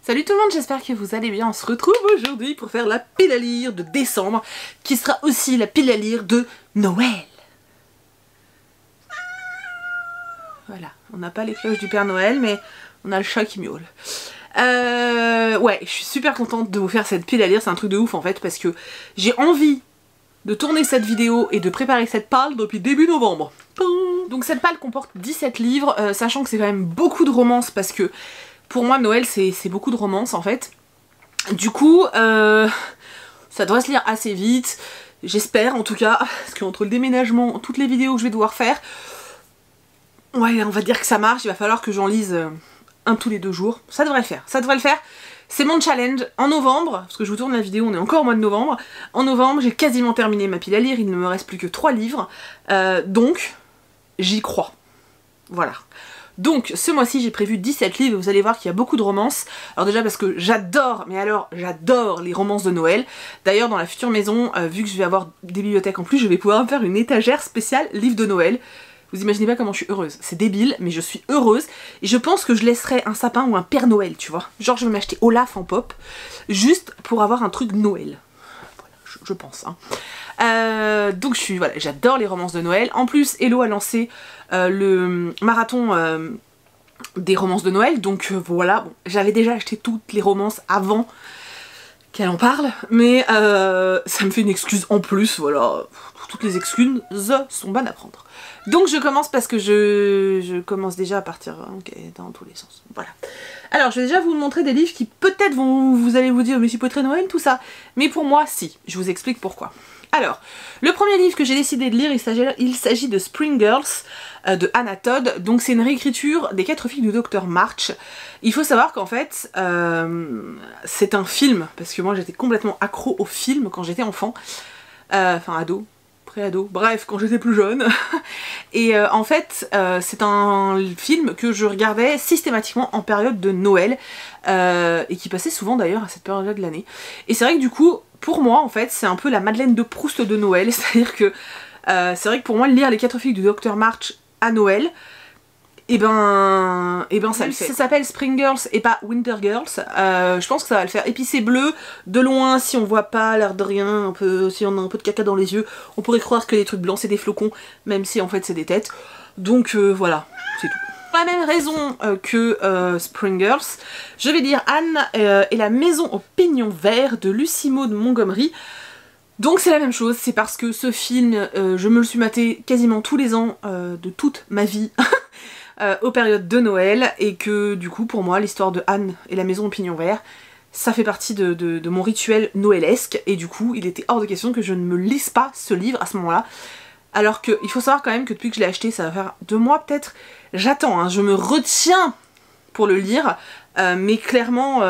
Salut tout le monde, j'espère que vous allez bien. On se retrouve aujourd'hui pour faire la pile à lire de décembre, qui sera aussi la pile à lire de Noël. Voilà, on n'a pas les cloches du Père Noël, mais on a le chat qui miaule. Ouais, je suis super contente de vous faire cette pile à lire, c'est un truc de ouf en fait, parce que j'ai envie de tourner cette vidéo et de préparer cette palle depuis début novembre. Donc cette palle comporte 17 livres, sachant que c'est quand même beaucoup de romances, parce que pour moi Noël c'est beaucoup de romances en fait. Du coup, ça devrait se lire assez vite, j'espère en tout cas, parce qu'entre le déménagement, toutes les vidéos que je vais devoir faire, ouais, on va dire que ça marche, il va falloir que j'en lise un tous les 2 jours. Ça devrait le faire, ça devrait le faire. C'est mon challenge en novembre, parce que je vous tourne la vidéo, on est encore au mois de novembre. En novembre, j'ai quasiment terminé ma pile à lire, il ne me reste plus que 3 livres. Donc, j'y crois. Voilà. Donc, ce mois-ci, j'ai prévu 17 livres, vous allez voir qu'il y a beaucoup de romances. Alors déjà parce que j'adore, mais alors j'adore les romances de Noël. D'ailleurs, dans la future maison, vu que je vais avoir des bibliothèques en plus, je vais pouvoir me faire une étagère spéciale livres de Noël. Vous imaginez pas comment je suis heureuse, c'est débile, mais je suis heureuse, et je pense que je laisserai un sapin ou un Père Noël, tu vois. Genre je vais m'acheter Olaf en pop, juste pour avoir un truc Noël. Voilà, je pense, hein. Donc voilà, j'adore les romances de Noël. En plus, Hello a lancé le marathon des romances de Noël, donc voilà, bon, j'avais déjà acheté toutes les romances avant qu'elle en parle, mais ça me fait une excuse en plus, voilà. Toutes les excuses sont bonnes à prendre. Donc je commence parce que je commence déjà à partir dans tous les sens. Voilà. Alors je vais déjà vous montrer des livres qui peut-être vous allez vous dire mais c'est pas très Noël tout ça. Mais pour moi si, je vous explique pourquoi. Alors, le premier livre que j'ai décidé de lire, il s'agit de Spring Girls de Hannah Todd. Donc c'est une réécriture des 4 filles du Dr March. Il faut savoir qu'en fait, c'est un film, parce que moi j'étais complètement accro au film quand j'étais enfant. Enfin ado, pré-ado, bref, quand j'étais plus jeune. Et en fait, c'est un film que je regardais systématiquement en période de Noël, et qui passait souvent d'ailleurs à cette période-là de l'année. Et c'est vrai que du coup, pour moi, en fait, c'est un peu la Madeleine de Proust de Noël, c'est-à-dire que c'est vrai que pour moi, lire les 4 filles du Dr March à Noël, et ben ça le fait. Ça s'appelle Spring Girls et pas Winter Girls, je pense que ça va le faire. Et puis c'est bleu, de loin, si on voit pas l'air de rien, un peu, si on a un peu de caca dans les yeux, on pourrait croire que les trucs blancs c'est des flocons, même si en fait c'est des têtes. Donc voilà, c'est tout. Pour la même raison que Spring Girls, je vais lire Anne et la maison au pignon vert de Lucy Maud Montgomery. Donc c'est la même chose, c'est parce que ce film, je me le suis maté quasiment tous les ans de toute ma vie. Aux périodes de Noël, et que du coup pour moi l'histoire de Anne et la maison au pignon vert, ça fait partie de mon rituel noëlesque, et du coup il était hors de question que je ne me lise pas ce livre à ce moment-là. Alors que il faut savoir quand même que depuis que je l'ai acheté, ça va faire 2 mois peut-être, j'attends, hein, je me retiens pour le lire, mais clairement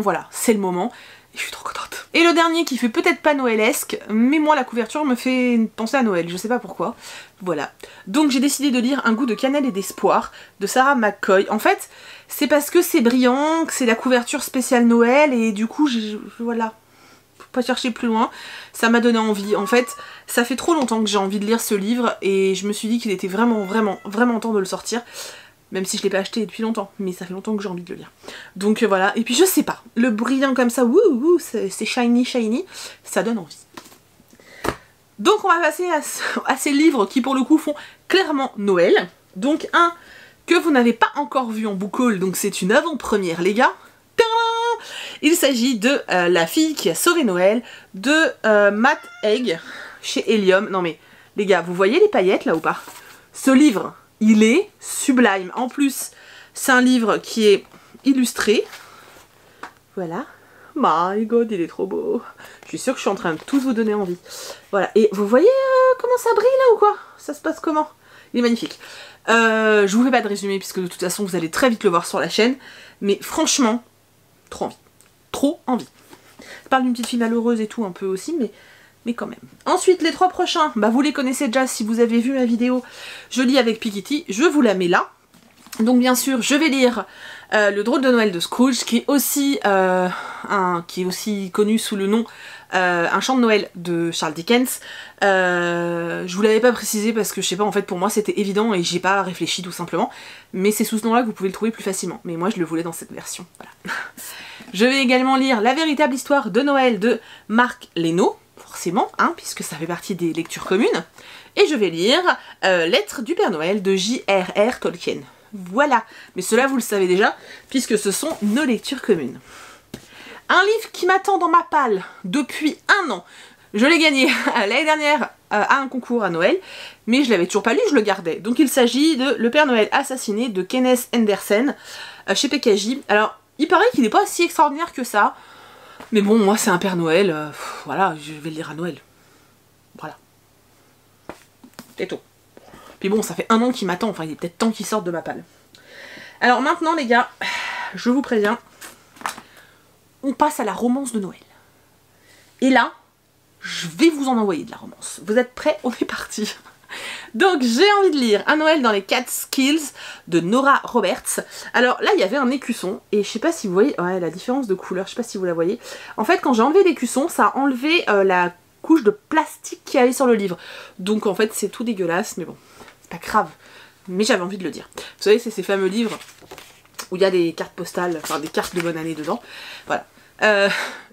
voilà, c'est le moment. Je suis trop contente. Et le dernier qui fait peut-être pas noëlesque, mais moi la couverture me fait penser à Noël, je sais pas pourquoi. Voilà. Donc j'ai décidé de lire Un goût de cannelle et d'espoir de Sarah McCoy. En fait, c'est parce que c'est brillant, que c'est la couverture spéciale Noël, et du coup, voilà. Faut pas chercher plus loin. Ça m'a donné envie. En fait, ça fait trop longtemps que j'ai envie de lire ce livre, et je me suis dit qu'il était vraiment temps de le sortir. Même si je l'ai pas acheté depuis longtemps, mais ça fait longtemps que j'ai envie de le lire. Donc voilà, et puis je sais pas, le brillant comme ça, wouh, c'est shiny, ça donne envie. Donc on va passer à ces livres qui pour le coup font clairement Noël. Donc un que vous n'avez pas encore vu en book haul, donc c'est une avant-première les gars. Il s'agit de La fille qui a sauvé Noël de Matt Haig chez Helium. Non mais les gars, vous voyez les paillettes là ou pas? Ce livre, il est sublime. En plus, c'est un livre qui est illustré. Voilà. My god, il est trop beau. Je suis sûre que je suis en train de tous vous donner envie. Voilà. Et vous voyez comment ça brille là ou quoi? Ça se passe comment? Il est magnifique. Je vous fais pas de résumé puisque de toute façon vous allez très vite le voir sur la chaîne. Mais franchement, trop envie. Trop envie. Je parle d'une petite fille malheureuse et tout un peu aussi, mais quand même. Ensuite, les 3 prochains, bah vous les connaissez déjà si vous avez vu ma vidéo. Je lis avec Piketty, je vous la mets là. Donc bien sûr, je vais lire Le drôle de Noël de Scrooge, qui est aussi connu sous le nom Un chant de Noël de Charles Dickens. Je vous l'avais pas précisé parce que je sais pas, en fait pour moi c'était évident et j'ai pas réfléchi tout simplement. Mais c'est sous ce nom-là que vous pouvez le trouver plus facilement. Mais moi je le voulais dans cette version. Voilà. Je vais également lire La véritable histoire de Noël de Marc Leno, forcément, hein, puisque ça fait partie des lectures communes. Et je vais lire Lettres du Père Noël de J.R.R. Tolkien. Voilà, mais cela vous le savez déjà, puisque ce sont nos lectures communes. Un livre qui m'attend dans ma palle depuis 1 an. Je l'ai gagné l'année dernière à un concours à Noël, mais je l'avais toujours pas lu, je le gardais. Donc il s'agit de Le Père Noël assassiné de Kenneth Henderson chez PKJ. Alors, il paraît qu'il n'est pas si extraordinaire que ça, mais bon, moi c'est un Père Noël, voilà, je vais le lire à Noël. Voilà. C'est tout. Puis bon, ça fait 1 an qu'il m'attend, enfin il est peut-être temps qu'il sorte de ma palle. Alors maintenant les gars, je vous préviens, on passe à la romance de Noël. Et là, je vais vous en envoyer de la romance. Vous êtes prêts? On est parti. Donc j'ai envie de lire Un Noël dans les Catskills de Nora Roberts. Alors là il y avait un écusson et je sais pas si vous voyez la différence de couleur, je sais pas si vous la voyez. En fait quand j'ai enlevé l'écusson, ça a enlevé la couche de plastique qui allait sur le livre. Donc en fait c'est tout dégueulasse, mais bon, c'est pas grave. Mais j'avais envie de le dire. Vous savez, c'est ces fameux livres où il y a des cartes postales, enfin des cartes de bonne année dedans. Voilà.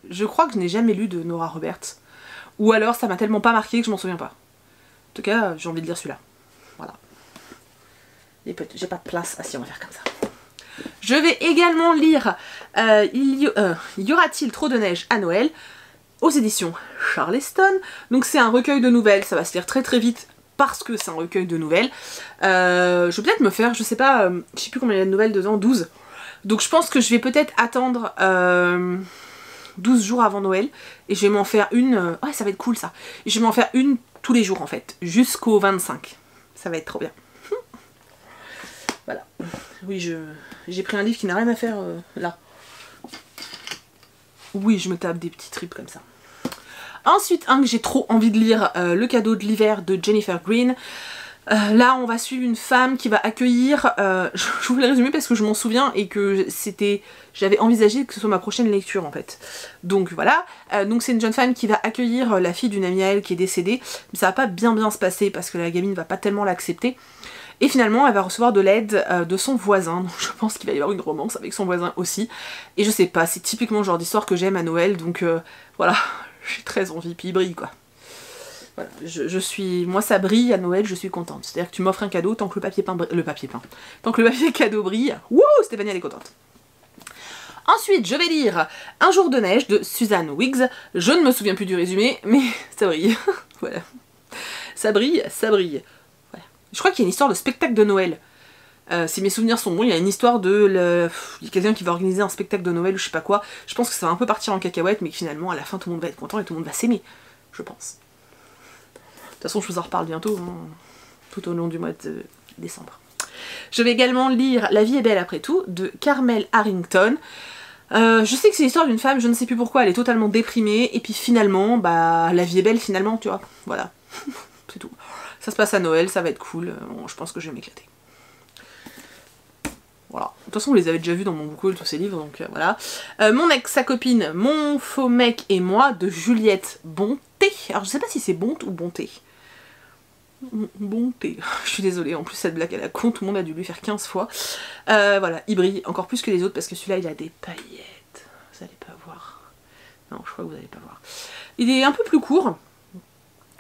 Je crois que je n'ai jamais lu de Nora Roberts. Ou alors ça m'a tellement pas marqué que je m'en souviens pas. En tout cas, j'ai envie de lire celui-là. Voilà. J'ai pas de place. Ah si, on va faire comme ça. Je vais également lire Y aura-t-il trop de neige à Noël aux éditions Charleston. Donc c'est un recueil de nouvelles, ça va se lire très très vite parce que c'est un recueil de nouvelles. Je vais peut-être me faire, je sais pas, je sais plus combien il y a de nouvelles dedans, 12. Donc je pense que je vais peut-être attendre 12 jours avant Noël et je vais m'en faire une, ouais ça va être cool ça. Et je vais m'en faire une tous les jours en fait, jusqu'au 25. Ça va être trop bien. Voilà. Oui, j'ai pris un livre qui n'a rien à faire là. Oui, je me tape des petits trips comme ça. Ensuite, un que j'ai trop envie de lire, Le cadeau de l'hiver de Jennifer Green. Là, on va suivre une femme qui va accueillir... je vous l'ai résumé parce que je m'en souviens et que j'avais envisagé que ce soit ma prochaine lecture en fait. Donc voilà. Donc c'est une jeune femme qui va accueillir la fille d'une amie à elle qui est décédée. Mais ça va pas bien se passer parce que la gamine va pas tellement l'accepter. Et finalement, elle va recevoir de l'aide de son voisin. Donc je pense qu'il va y avoir une romance avec son voisin aussi. Et je sais pas, c'est typiquement le genre d'histoire que j'aime à Noël. Donc voilà, j'ai très envie. Puis il brille quoi. Voilà, moi ça brille à Noël, je suis contente. C'est-à-dire que tu m'offres un cadeau, tant que le papier peint, tant que le papier cadeau brille, wouh, Stéphanie elle est contente. Ensuite, je vais lire Un jour de neige de Suzanne Wiggs. Je ne me souviens plus du résumé, mais ça brille. Voilà. Ça brille, ça brille. Voilà. Je crois qu'il y a une histoire de spectacle de Noël. Si mes souvenirs sont bons, il y a une histoire de... Il y a quelqu'un qui va organiser un spectacle de Noël ou je sais pas quoi. Je pense que ça va un peu partir en cacahuète, mais que finalement, à la fin, tout le monde va être content et tout le monde va s'aimer. Je pense. De toute façon, je vous en reparle bientôt, hein, tout au long du mois de décembre. Je vais également lire La vie est belle après tout, de Carmel Harrington. Je sais que c'est l'histoire d'une femme, je ne sais plus pourquoi, elle est totalement déprimée, et puis finalement, bah, la vie est belle finalement, tu vois. Voilà, c'est tout. Ça se passe à Noël, ça va être cool, bon, je pense que je vais m'éclater. Voilà. De toute façon, vous les avez déjà vus dans mon book haul, tous ces livres, donc voilà. Mon ex, sa copine, mon faux mec et moi, de Juliette Bonté. Alors, je sais pas si c'est Bonte ou Bonté. Bonté. Je suis désolée, en plus cette blague à la con, tout le monde a dû lui faire 15 fois. Voilà, il brille encore plus que les autres parce que celui-là il a des paillettes. Vous allez pas voir. Non, je crois que vous allez pas voir. Il est un peu plus court.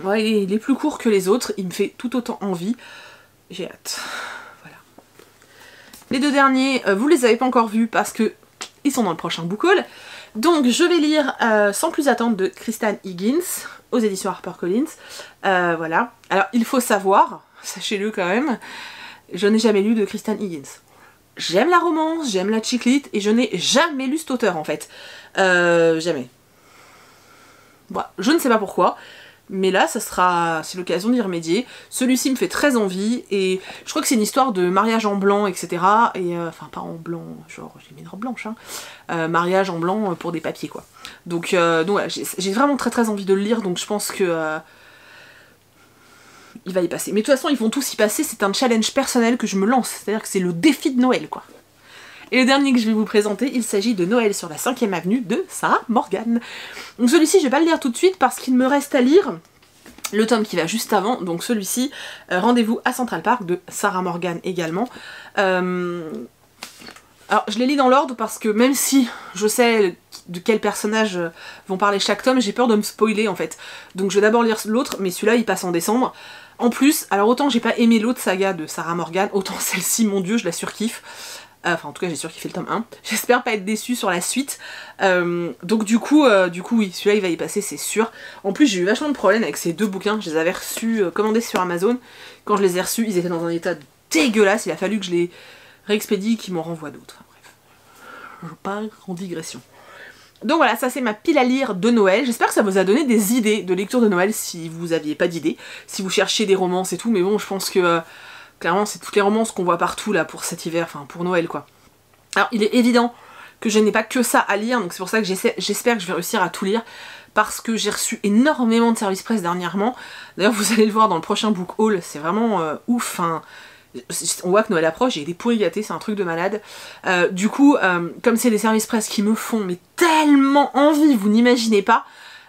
Ouais, il est plus court que les autres, il me fait tout autant envie. J'ai hâte. Voilà. Les deux derniers, vous les avez pas encore vus parce que ils sont dans le prochain book haul. Donc je vais lire sans plus attendre de Kristen Higgins aux éditions HarperCollins. Voilà. Alors il faut savoir, sachez-le quand même, je n'ai jamais lu de Kristen Higgins. J'aime la romance, j'aime la chick lit et je n'ai jamais lu cet auteur en fait. Jamais. Bon, je ne sais pas pourquoi. Mais là, c'est l'occasion d'y remédier. Celui-ci me fait très envie, et je crois que c'est une histoire de mariage en blanc, etc. Et enfin, pas en blanc, genre j'ai mis une robe blanche, hein. Mariage en blanc pour des papiers, quoi. Donc voilà, j'ai vraiment très envie de le lire, donc je pense que il va y passer. Mais de toute façon, ils vont tous y passer, c'est un challenge personnel que je me lance, c'est-à-dire que c'est le défi de Noël, quoi. Et le dernier que je vais vous présenter, il s'agit de Noël sur la 5e avenue de Sarah Morgan. Donc celui-ci, je vais pas le lire tout de suite parce qu'il me reste à lire le tome qui va juste avant, donc celui-ci, Rendez-vous à Central Park de Sarah Morgan également. Alors je les lis dans l'ordre parce que même si je sais de quels personnages vont parler chaque tome, j'ai peur de me spoiler en fait. Donc je vais d'abord lire l'autre, mais celui-là il passe en décembre. En plus, alors autant j'ai pas aimé l'autre saga de Sarah Morgan, autant celle-ci, mon dieu, je la surkiffe. Enfin en tout cas j'ai surkiffé le tome 1. J'espère pas être déçue sur la suite. Donc du coup oui, celui-là il va y passer, c'est sûr. En plus j'ai eu vachement de problèmes avec ces deux bouquins, je les avais reçus, commandés sur Amazon. Quand je les ai reçus, ils étaient dans un état dégueulasse, il a fallu que je les réexpédie, qu'ils m'en renvoient d'autres. Enfin, bref, je pars en digression. Donc voilà, ça c'est ma pile à lire de Noël. J'espère que ça vous a donné des idées de lecture de Noël si vous aviez pas d'idées, si vous cherchiez des romances et tout, mais bon je pense que clairement c'est toutes les romances qu'on voit partout là pour cet hiver, enfin pour Noël quoi. Alors il est évident que je n'ai pas que ça à lire, donc c'est pour ça que j'espère que je vais réussir à tout lire, parce que j'ai reçu énormément de services presse dernièrement. D'ailleurs vous allez le voir dans le prochain book haul, c'est vraiment ouf, hein. On voit que Noël approche, j'ai des pourris gâtés, c'est un truc de malade. Du coup, comme c'est des services presse qui me font mais tellement envie, vous n'imaginez pas.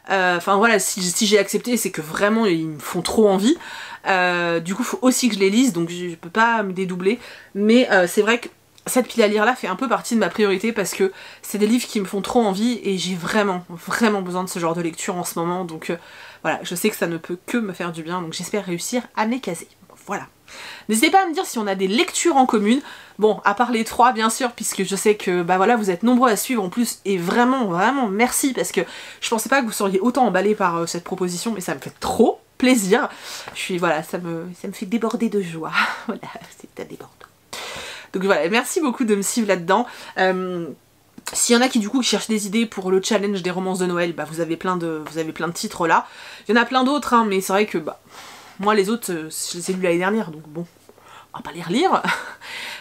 Enfin voilà, si j'ai accepté, c'est que vraiment ils me font trop envie. Du coup, il faut aussi que je les lise, donc je peux pas me dédoubler. Mais c'est vrai que cette pile à lire là fait un peu partie de ma priorité parce que c'est des livres qui me font trop envie et j'ai vraiment besoin de ce genre de lecture en ce moment. Donc voilà, je sais que ça ne peut que me faire du bien, donc j'espère réussir à me les caser. Voilà. N'hésitez pas à me dire si on a des lectures en commune. Bon, à part les 3 bien sûr, puisque je sais que bah voilà, vous êtes nombreux à suivre en plus, et vraiment merci, parce que je pensais pas que vous seriez autant emballés par cette proposition, mais ça me fait trop plaisir. Voilà, ça me fait déborder de joie. Voilà, c'est à déborder. Donc voilà, merci beaucoup de me suivre là-dedans. S'il y en a qui du coup cherchent des idées pour le challenge des romances de Noël, bah vous avez plein de titres là. Il y en a plein d'autres, hein, mais c'est vrai que bah moi les autres, je les ai lus l'année dernière, donc bon, on va pas les relire,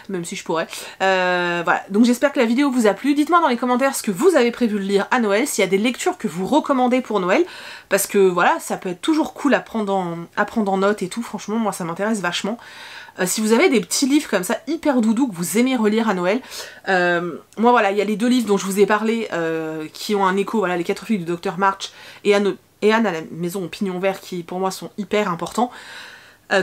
même si je pourrais. Voilà, donc j'espère que la vidéo vous a plu. Dites-moi dans les commentaires ce que vous avez prévu de lire à Noël, s'il y a des lectures que vous recommandez pour Noël, parce que voilà, ça peut être toujours cool à prendre en note et tout, franchement moi ça m'intéresse vachement. Si vous avez des petits livres comme ça, hyper doudou, que vous aimez relire à Noël, moi voilà, il y a les 2 livres dont je vous ai parlé, qui ont un écho, voilà, Les 4 filles du Dr March et Anne à la maison au pignon vert, qui pour moi sont hyper importants.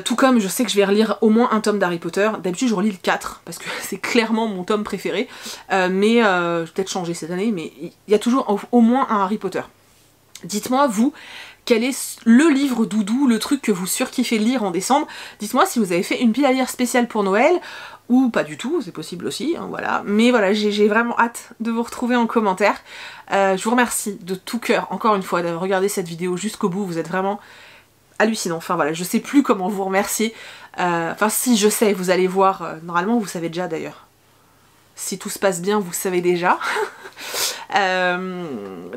Tout comme je sais que je vais relire au moins un tome d'Harry Potter. D'habitude je relis le 4 parce que c'est clairement mon tome préféré, mais je vais peut-être changer cette année, mais il y a toujours au moins un Harry Potter. Dites-moi vous, quel est le livre doudou, le truc que vous surkiffez lire en décembre. Dites-moi si vous avez fait une pile à lire spéciale pour Noël, ou pas du tout, c'est possible aussi, hein, voilà. Mais voilà, j'ai vraiment hâte de vous retrouver en commentaire. Je vous remercie de tout cœur, encore une fois, d'avoir regardé cette vidéo jusqu'au bout, vous êtes vraiment hallucinant. Enfin voilà, je sais plus comment vous remercier. Enfin si, je sais, vous allez voir, normalement vous savez déjà d'ailleurs. Si tout se passe bien, vous savez déjà.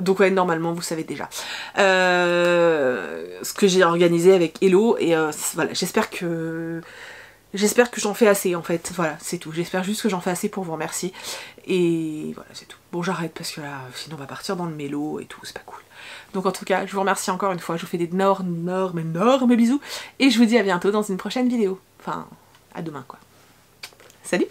Donc ouais, normalement vous savez déjà ce que j'ai organisé avec Hello, et voilà, j'espère que j'en fais assez en fait, voilà, c'est tout. J'espère juste que j'en fais assez pour vous remercier, et voilà, c'est tout. Bon, j'arrête parce que là sinon on va partir dans le mélo et tout, c'est pas cool. Donc en tout cas, je vous remercie encore une fois, je vous fais d'énormes bisous, et je vous dis à bientôt dans une prochaine vidéo. Enfin, à demain quoi. Salut!